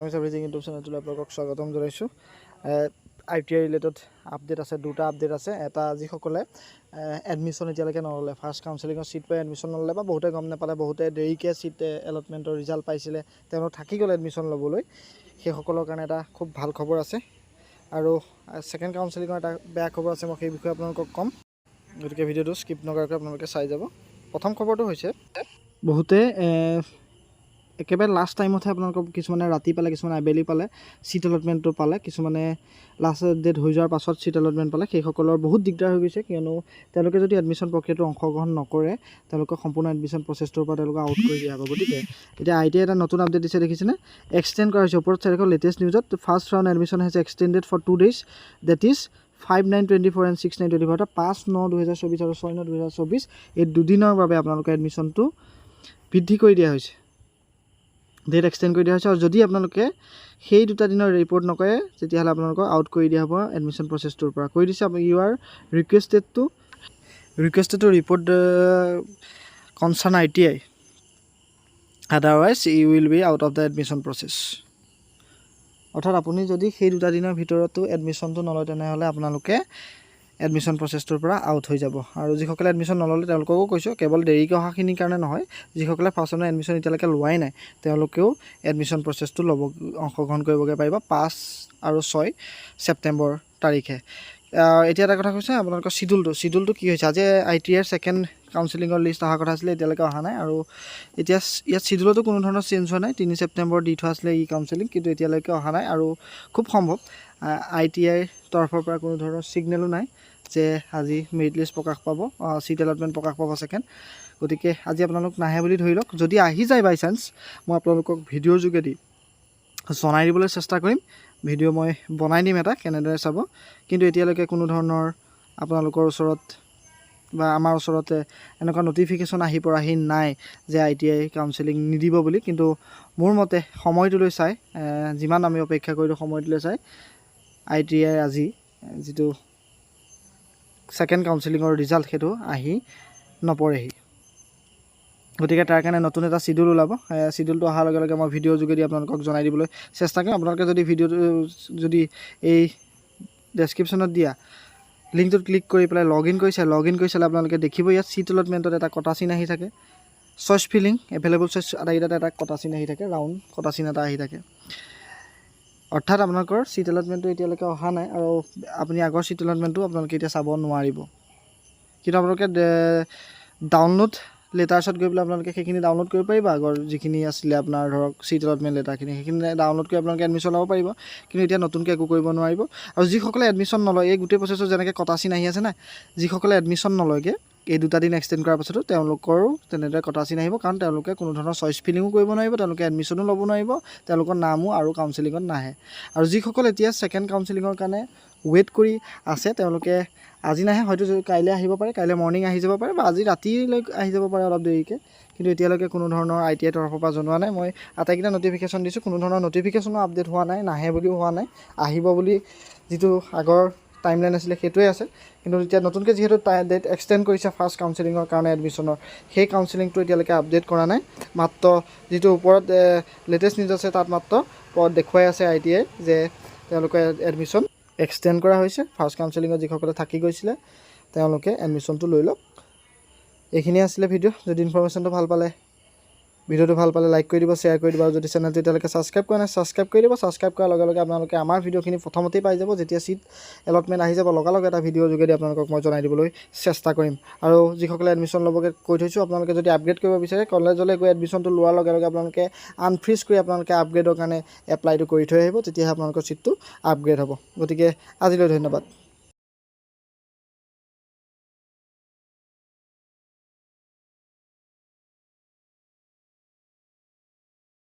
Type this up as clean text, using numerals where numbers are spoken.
আমি সাবৰিজিং ইউটিউব চেনেলটোলৈ আপোনালোকক স্বাগতম জনাইছোঁ। ITI ৰিলেটেড আপডেট আছে, দুটা আপডেট আছে। এটা যিসকলে এডমিশ্যন এতিয়ালৈকে নল'লে, ফাৰ্ষ্ট কাউন্সেলিঙৰ ছিট পাই এডমিশ্যন নল'লে বা বহুতে গম নাপালে, বহুতে দেৰিকৈ ছিট এলটমেণ্টৰ ৰিজাল্ট পাইছিলে, তেওঁলোক থাকি গ'ল এডমিশ্যন ল'বলৈ, সেইসকলৰ কাৰণে এটা খুব ভাল খবৰ আছে। আৰু ছেকেণ্ড কাউন্সেলিঙৰ এটা বেয়া খবৰ আছে, মই সেই বিষয়ে আপোনালোকক ক'ম। গতিকে ভিডিঅ'টো স্কিপ নকৰাকৈ আপোনালোকে চাই যাব। প্ৰথম খবৰটো হৈছে বহুতে একেবাৰে লাষ্ট টাইমতহে আপোনালোকক কিছুমানে ৰাতি পালে, কিছুমানে আবেলি পালে ছিট এলটমেণ্টটো পালে, কিছুমানে লাষ্ট ডেট হৈ যোৱাৰ পাছত ছিট এলটমেণ্ট পালে। সেইসকলৰ বহুত দিগদাৰ হৈ গৈছে, কিয়নো তেওঁলোকে যদি এডমিশ্যন প্ৰক্ৰিয়াটো অংশগ্ৰহণ নকৰে, তেওঁলোকক সম্পূৰ্ণ এডমিশ্যন প্ৰচেছটোৰ পৰা তেওঁলোকক আউট কৰি দিয়া হ'ব। গতিকে এতিয়া ITI এটা নতুন আপডেট দিছে, দেখিছেনে? এক্সটেণ্ড কৰা হৈছে। ওপৰত চাই দেখক লেটেষ্ট নিউজত ফাৰ্ষ্ট ৰাউণ্ড এডমিশ্যন হৈছে extended for 2 days, date is 5/9/24 and 6/9/24, 5/9/2024 আৰু 6/9/2024, এই দুদিনৰ বাবে আপোনালোকৰ এডমিশ্যনটো বৃদ্ধি কৰি দিয়া হৈছে, ডেট এক্সটেণ্ড কৰি দিয়া হৈছে। আৰু যদি আপোনালোকে সেই দুটা দিনৰ ৰিপৰ্ট নকৰে, তেতিয়াহ'লে আপোনালোকক আউট কৰি দিয়া হ'ব এডমিশ্যন প্ৰচেছটোৰ পৰা। কৰি দিছে you are requested to report concern ITI, otherwise you will be out of the admission process. অৰ্থাৎ আপুনি যদি সেই দুটা দিনৰ ভিতৰতো এডমিশ্যনটো নলয়, তেনেহ'লে আপোনালোকে এডমিশ্যন প্ৰচেছটোৰ পৰা আউট হৈ যাব। আৰু যিসকলে এডমিশ্যন নল'লে তেওঁলোককো কৈছোঁ, কেৱল দেৰিকৈ অহাখিনিৰ কাৰণে নহয়, যিসকলে ফাৰ্ষ্ট ৰাউণ্ডৰ এডমিশ্যন এতিয়ালৈকে লোৱাই নাই, তেওঁলোকেও এডমিশ্যন প্ৰচেছটো অংশগ্ৰহণ কৰিবগৈ পাৰিব 5 আৰু 6 ছেপ্টেম্বৰ তাৰিখে। এতিয়া এটা কথা কৈছে, আপোনালোকৰ চিডিউলটো কি হৈছে? আজি ITIৰ ছেকেণ্ড কাউন্সেলিঙৰ লিষ্ট অহাৰ কথা আছিলে, এতিয়ালৈকে অহা নাই। আৰু এতিয়া ইয়াত চিডিউলতো কোনো ধৰণৰ চেঞ্জ হোৱা নাই। 3 ছেপ্টেম্বৰ দি থোৱা আছিলে কাউন্সেলিং, কিন্তু এতিয়ালৈকে অহা নাই। আৰু খুব সম্ভৱ ITIৰ তৰফৰ পৰা কোনো ধৰণৰ ছিগনেলো নাই যে আজি মেৰিট লিষ্ট প্ৰকাশ পাব, ছিট এলটমেণ্ট প্ৰকাশ পাব ছেকেণ্ড। গতিকে আজি আপোনালোক নাহে বুলি ধৰি লওক। যদি আহি যায় বাই চান্স, মই আপোনালোকক ভিডিঅ'ৰ যোগেদি জনাই দিবলৈ চেষ্টা কৰিম। ভিডিঅ' মই বনাই দিম এটা, কেনেদৰে চাব। কিন্তু এতিয়ালৈকে কোনো ধৰণৰ আপোনালোকৰ ওচৰত বা আমাৰ ওচৰতে এনেকুৱা ন'টিফিকেশ্যন আহি নাই যে ITI কাউন্সেলিং নিদিব বুলি। কিন্তু মোৰ মতে সময়টোলৈ চাই, যিমান আমি অপেক্ষা কৰিলোঁ সময়টোলৈ চাই, ITIৰ আজি যিটো ছেকেণ্ড কাউন্সেলিঙৰ ৰিজাল্ট, সেইটো আহি নপৰেহি। গতিকে তাৰ কাৰণে নতুন এটা চিডিউল ওলাব। চিডিউলটো অহাৰ লগে লগে মই ভিডিঅ'ৰ যোগেদি আপোনালোকক জনাই দিবলৈ চেষ্টা কৰিম। আপোনালোকে যদি ভিডিঅ'টো যদি এই ডেছক্ৰিপশ্যনত দিয়া লিংকটোত ক্লিক কৰি পেলাই লগ ইন কৰি চালে আপোনালোকে দেখিব, ইয়াত ছিট এলটমেণ্টত এটা কটা চিন আহি থাকে, চইচ ফিলিং এভেইলেবল চইচ আটাইকেইটাত এটা কটা চিন আহি থাকে, ৰাউণ্ড কটা চিন এটা আহি থাকে। অৰ্থাৎ আপোনালোকৰ ছিট এলটমেণ্টটো এতিয়ালৈকে অহা নাই, আৰু আপুনি আগৰ ছিট এলটমেণ্টটো আপোনালোকে এতিয়া চাব নোৱাৰিব। কিন্তু আপোনালোকে ডাউনলোড লেটাৰ্ছত গৈ পেলাই আপোনালোকে সেইখিনি ডাউনলোড কৰিব পাৰিব। আগৰ যিখিনি আছিলে আপোনাৰ ধৰক ছিট এলটমেণ্ট লেটাৰখিনি, সেইখিনি ডাউনলোড কৰি আপোনালোকে এডমিশ্যন ল'ব পাৰিব। কিন্তু এতিয়া নতুনকৈ একো কৰিব নোৱাৰিব। আৰু যিসকলে এডমিশ্যন নলয়, এই গোটেই প্ৰচেছত যেনেকৈ কটা চিন আহি আছে না, যিসকলে এডমিশ্যন নলয়গৈ এই দুটা দিন এক্সটেণ্ড কৰাৰ পাছতো তেওঁলোকৰো তেনেদৰে কটা চিন আহিব, কাৰণ তেওঁলোকে কোনো ধৰণৰ চইচ ফিলিঙো কৰিব নোৱাৰিব, তেওঁলোকে এডমিশ্যনো ল'ব নোৱাৰিব, তেওঁলোকৰ নামো আৰু কাউন্সেলিঙত নাহে। আৰু যিসকলে এতিয়া ছেকেণ্ড কাউন্সেলিঙৰ কাৰণে ৱেইট কৰি আছে, তেওঁলোকে আজি নাহে, হয়তো কাইলৈ আহিব পাৰে, কাইলৈ মৰ্ণিং আহি যাব পাৰে, বা আজি ৰাতিলৈ আহি যাব পাৰে অলপ দেৰিকৈ। কিন্তু এতিয়ালৈকে কোনো ধৰণৰ ITI তৰফৰ পৰা জনোৱা নাই। মই আটাইকেইটা ন'টিফিকেশ্যন দিছোঁ, কোনো ধৰণৰ ন'টিফিকেশ্যনো আপডেট হোৱা নাই, নাহে বুলিও হোৱা নাই। আহিব বুলি যিটো আগৰ টাইমলাইন আছিলে সেইটোৱে আছে। কিন্তু এতিয়া নতুনকৈ যিহেতু ডেট এক্সটেণ্ড কৰিছে ফাৰ্ষ্ট কাউন্সেলিঙৰ কাৰণে এডমিশ্যনৰ, সেই কাউন্সেলিংটো এতিয়ালৈকে আপডেট কৰা নাই। মাত্ৰ যিটো ওপৰত লেটেষ্ট নিউজ আছে, তাত মাত্ৰ ওপৰত দেখুৱাই আছে ITI যে তেওঁলোকে এডমিশ্যন এক্সটেণ্ড কৰা হৈছে। ফাৰ্ষ্ট কাউন্সেলিঙত যিসকলে থাকি গৈছিলে, তেওঁলোকে এডমিশ্যনটো লৈ লওক। এইখিনিয়ে আছিলে ভিডিঅ'। যদি ইনফৰমেশ্যনটো ভিডিঅ'টো ভাল পালে লাইক কৰি দিব, শ্বেয়াৰ কৰি দিব। আৰু যদি চেনেলটো এতিয়ালৈকে ছাবস্ক্ৰাইব কৰা নাই, ছাবস্ক্ৰাইব কৰি দিব। ছাবস্ক্ৰাইব কৰাৰ লগে লগে আপোনালোকে আমাৰ ভিডিঅ'খিনি প্ৰথমতেই পাই যাব। যেতিয়া ছিট এলটমেণ্ট আহি যাব, লগে এটা ভিডিঅ'ৰ যোগেদি আপোনালোকক মই জনাই দিবলৈ চেষ্টা কৰিম। আৰু যিসকলে এডমিশ্যন ল'বকৈ কৈ থৈছোঁ, আপোনালোকে যদি আপগ্ৰেড কৰিব বিচাৰে, কলেজলৈ গৈ এডমিশ্যনটো লোৱাৰ লগে লগে আপোনালোকে আনফ্ৰিজ কৰি আপোনালোকে আপগ্ৰেডৰ কাৰণে এপ্লাইটো কৰি থৈ আহিব, তেতিয়াহে আপোনালোকৰ ছিটটো আপগ্ৰেড হ'ব। গতিকে আজিলৈ ধন্যবাদ।